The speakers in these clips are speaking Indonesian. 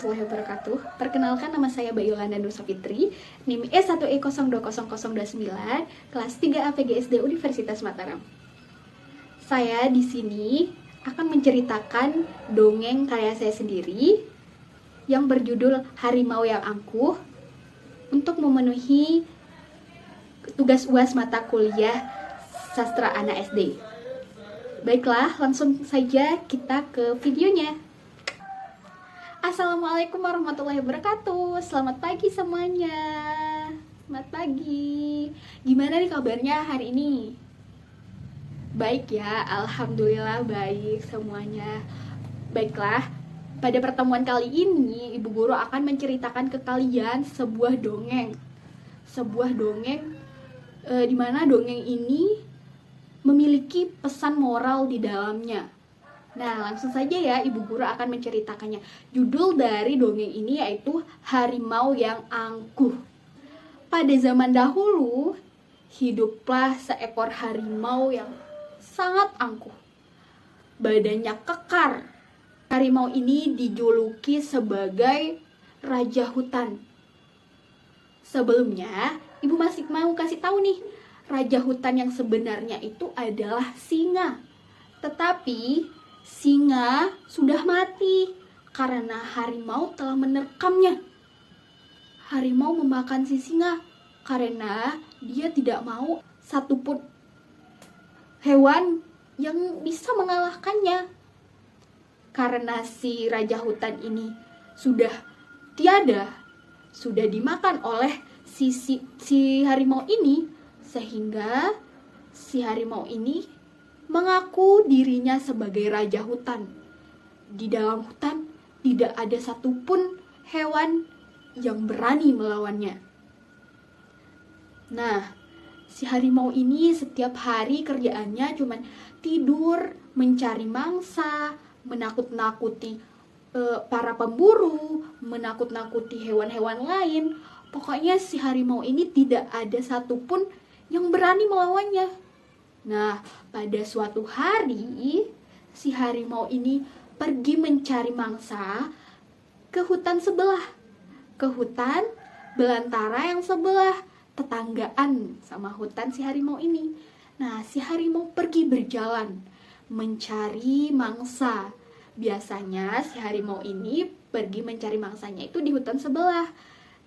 warahmatullahi wabarakatuh. Perkenalkan, nama saya Bayulana Nusa Fitri, NIM E1E020029, kelas 3 APGSD Universitas Mataram. Saya di sini akan menceritakan dongeng karya saya sendiri yang berjudul Harimau yang Angkuh untuk memenuhi tugas UAS mata kuliah Sastra Anak SD. Baiklah, langsung saja kita ke videonya. Assalamualaikum warahmatullahi wabarakatuh. Selamat pagi semuanya. Selamat pagi. Gimana nih kabarnya hari ini? Baik ya, alhamdulillah baik semuanya. Baiklah, pada pertemuan kali ini Ibu Guru akan menceritakan ke kalian sebuah dongeng. Sebuah dongeng di mana dongeng ini memiliki pesan moral di dalamnya. Nah, langsung saja ya, Ibu Guru akan menceritakannya. Judul dari dongeng ini yaitu Harimau yang Angkuh. Pada zaman dahulu, hiduplah seekor harimau yang sangat angkuh. Badannya kekar. Harimau ini dijuluki sebagai Raja Hutan. Sebelumnya, Ibu masih mau kasih tahu nih, Raja Hutan yang sebenarnya itu adalah singa. Tetapi singa sudah mati karena harimau telah menerkamnya. Harimau memakan si singa karena dia tidak mau satupun hewan yang bisa mengalahkannya. Karena si Raja Hutan ini sudah tiada, sudah dimakan oleh si harimau ini, sehingga si harimau ini mengaku dirinya sebagai Raja Hutan. Di dalam hutan tidak ada satupun hewan yang berani melawannya. Nah, si harimau ini setiap hari kerjaannya cuma tidur, mencari mangsa, menakut-nakuti para pemburu, menakut-nakuti hewan-hewan lain. Pokoknya si harimau ini tidak ada satupun yang berani melawannya. Nah, pada suatu hari, si harimau ini pergi mencari mangsa ke hutan sebelah. Ke hutan belantara yang sebelah, tetanggaan sama hutan si harimau ini. Nah, si harimau pergi berjalan mencari mangsa. Biasanya si harimau ini pergi mencari mangsanya itu di hutan sebelah.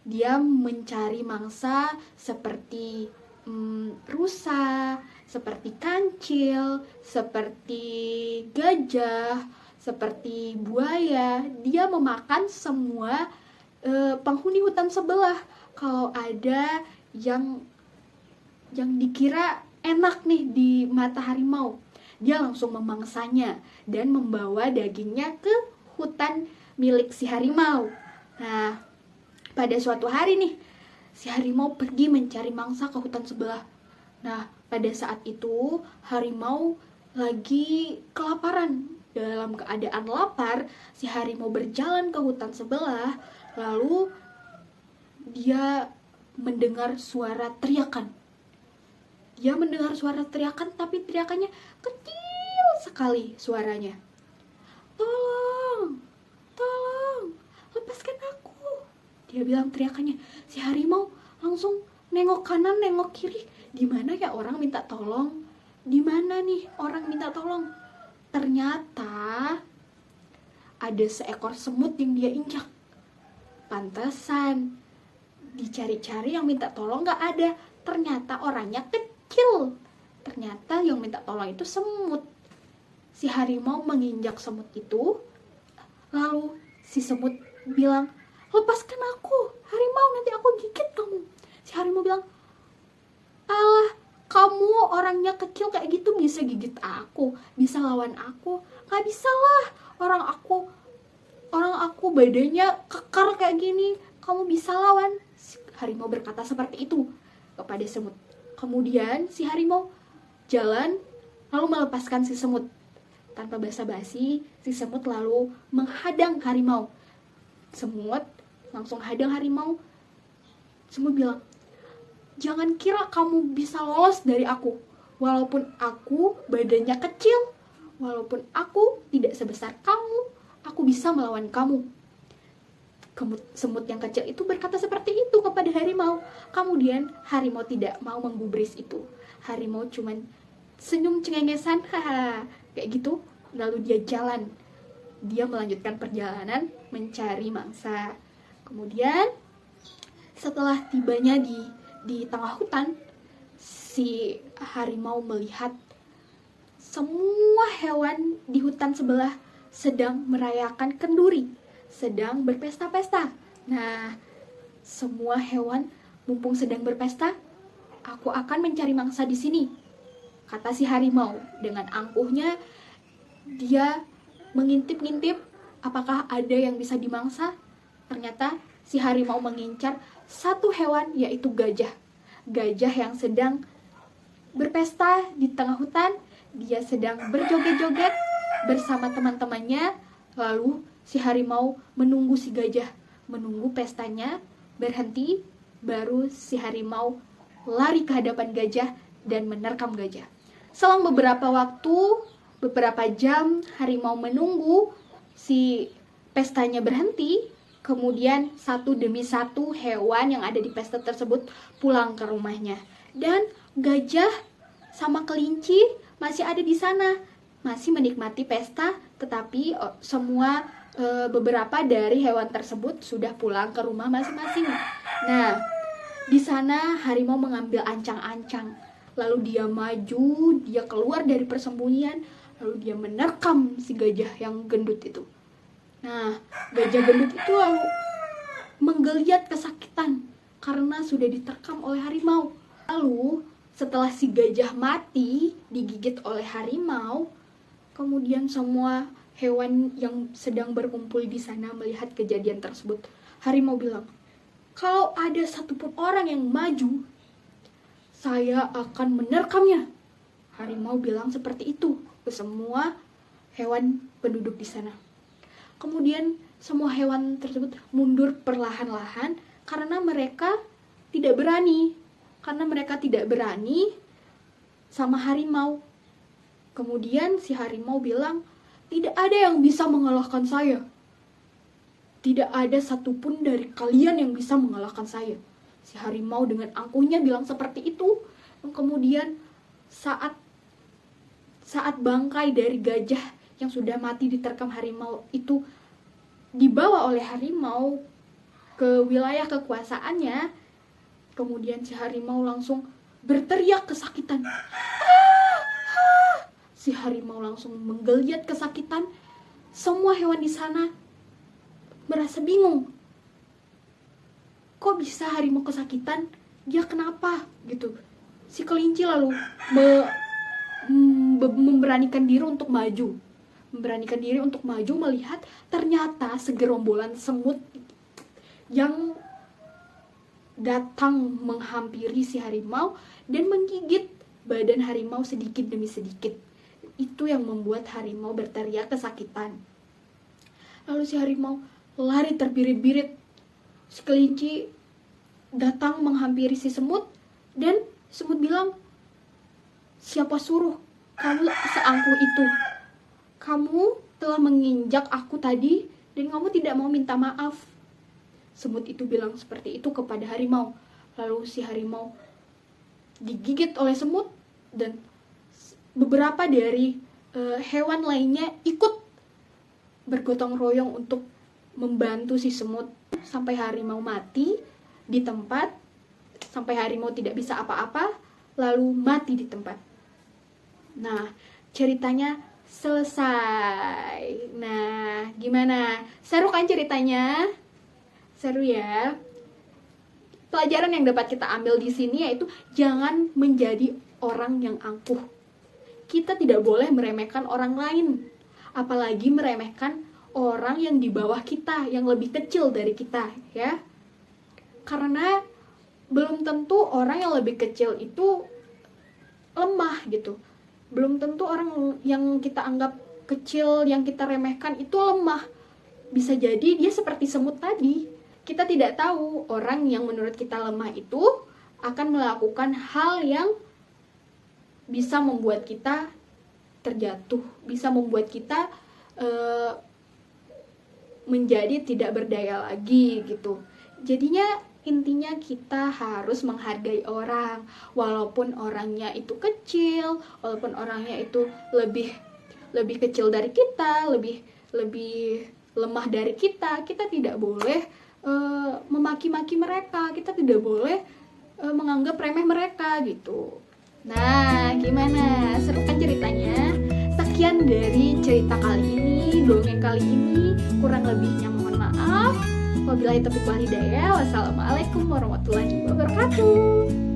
Dia mencari mangsa seperti rusa, seperti kancil, seperti gajah, seperti buaya. Dia memakan semua penghuni hutan sebelah. Kalau ada yang dikira enak nih di mata harimau, dia langsung memangsanya dan membawa dagingnya ke hutan milik si harimau. Nah, pada suatu hari nih, si harimau pergi mencari mangsa ke hutan sebelah. Nah, pada saat itu harimau lagi kelaparan. Dalam keadaan lapar, si harimau berjalan ke hutan sebelah. Lalu dia mendengar suara teriakan. Dia mendengar suara teriakan, tapi teriakannya kecil sekali suaranya. Tolong, tolong, lepaskan aku. Dia bilang teriakannya. Si harimau langsung nengok kanan, nengok kiri. Di mana ya orang minta tolong? Di mana nih orang minta tolong? Ternyata ada seekor semut yang dia injak. Pantesan dicari-cari yang minta tolong gak ada. Ternyata orangnya kecil. Ternyata yang minta tolong itu semut. Si harimau menginjak semut itu. Lalu si semut bilang, lepaskan aku, harimau, nanti aku gigit kamu. Si harimau bilang, alah, kamu orangnya kecil kayak gitu bisa gigit aku, bisa lawan aku? Gak bisa lah, orang aku badannya kekar kayak gini, kamu bisa lawan? Si harimau berkata seperti itu kepada semut. Kemudian si harimau jalan lalu melepaskan si semut. Tanpa basa-basi, si semut lalu menghadang harimau. Semut langsung hadang harimau. Semut bilang, jangan kira kamu bisa lolos dari aku. Walaupun aku badannya kecil, walaupun aku tidak sebesar kamu, aku bisa melawan kamu. Semut yang kecil itu berkata seperti itu kepada harimau. Kemudian harimau tidak mau menggubris itu. Harimau cuman senyum cengengesan, haha, kayak gitu. Lalu dia jalan. Dia melanjutkan perjalanan mencari mangsa. Kemudian setelah tibanya di tengah hutan, si harimau melihat semua hewan di hutan sebelah sedang merayakan kenduri, sedang berpesta-pesta. Nah, semua hewan mumpung sedang berpesta, aku akan mencari mangsa di sini, kata si harimau. Dengan angkuhnya dia mengintip-ngintip apakah ada yang bisa dimangsa. Ternyata si harimau mengincar satu hewan, yaitu gajah. Gajah yang sedang berpesta di tengah hutan. Dia sedang berjoget-joget bersama teman-temannya. Lalu si harimau menunggu si gajah, menunggu pestanya berhenti. Baru si harimau lari ke hadapan gajah dan menerkam gajah. Selang beberapa waktu, beberapa jam, harimau menunggu si pestanya berhenti. Kemudian satu demi satu hewan yang ada di pesta tersebut pulang ke rumahnya. Dan gajah sama kelinci masih ada di sana, masih menikmati pesta. Tetapi beberapa dari hewan tersebut sudah pulang ke rumah masing-masing. Nah, di sana harimau mengambil ancang-ancang. Lalu dia maju, dia keluar dari persembunyian. Lalu dia menerkam si gajah yang gendut itu. Nah, gajah gendut itu lalu menggeliat kesakitan karena sudah diterkam oleh harimau. Lalu setelah si gajah mati digigit oleh harimau, kemudian semua hewan yang sedang berkumpul di sana melihat kejadian tersebut. Harimau bilang, kalau ada satupun orang yang maju, saya akan menerkamnya. Harimau bilang seperti itu ke semua hewan penduduk di sana. Kemudian semua hewan tersebut mundur perlahan-lahan karena mereka tidak berani. Karena mereka tidak berani sama harimau. Kemudian si harimau bilang, tidak ada yang bisa mengalahkan saya. Tidak ada satupun dari kalian yang bisa mengalahkan saya. Si harimau dengan angkuhnya bilang seperti itu. Kemudian saat bangkai dari gajah yang sudah mati diterkam harimau itu dibawa oleh harimau ke wilayah kekuasaannya, kemudian si harimau langsung berteriak kesakitan. Si harimau langsung menggeliat kesakitan. Semua hewan di sana merasa bingung. Kok bisa harimau kesakitan? Dia kenapa? Gitu. Si kelinci lalu memberanikan diri untuk maju. Memberanikan diri untuk maju melihat ternyata segerombolan semut yang datang menghampiri si harimau dan menggigit badan harimau sedikit demi sedikit. Itu yang membuat harimau berteriak kesakitan. Lalu si harimau lari terbirit-birit. Si kelinci datang menghampiri si semut dan semut bilang, siapa suruh kamu seangkuh itu? Kamu telah menginjak aku tadi dan kamu tidak mau minta maaf. Semut itu bilang seperti itu kepada harimau. Lalu si harimau digigit oleh semut dan beberapa dari hewan lainnya ikut bergotong royong untuk membantu si semut sampai harimau mati di tempat, sampai harimau tidak bisa apa-apa, lalu mati di tempat. Nah, ceritanya selesai. Nah, gimana? Seru kan ceritanya? Seru ya? Pelajaran yang dapat kita ambil di sini yaitu jangan menjadi orang yang angkuh. Kita tidak boleh meremehkan orang lain, apalagi meremehkan orang yang di bawah kita, yang lebih kecil dari kita, ya. Karena belum tentu orang yang lebih kecil itu lemah gitu. Belum tentu orang yang kita anggap kecil, yang kita remehkan itu lemah. Bisa jadi dia seperti semut tadi. Kita tidak tahu orang yang menurut kita lemah itu akan melakukan hal yang bisa membuat kita terjatuh, bisa membuat kita menjadi tidak berdaya lagi gitu. Jadinya intinya kita harus menghargai orang, walaupun orangnya itu kecil, walaupun orangnya itu lebih kecil dari kita, lebih lemah dari kita tidak boleh memaki-maki mereka, kita tidak boleh menganggap remeh mereka gitu. Nah, gimana? Seru kan ceritanya? Sekian dari cerita kali ini, dongeng kali ini. Kurang lebihnya mohon maaf. Wabillahi taufiq wal hidayah. Wassalamualaikum warahmatullahi wabarakatuh.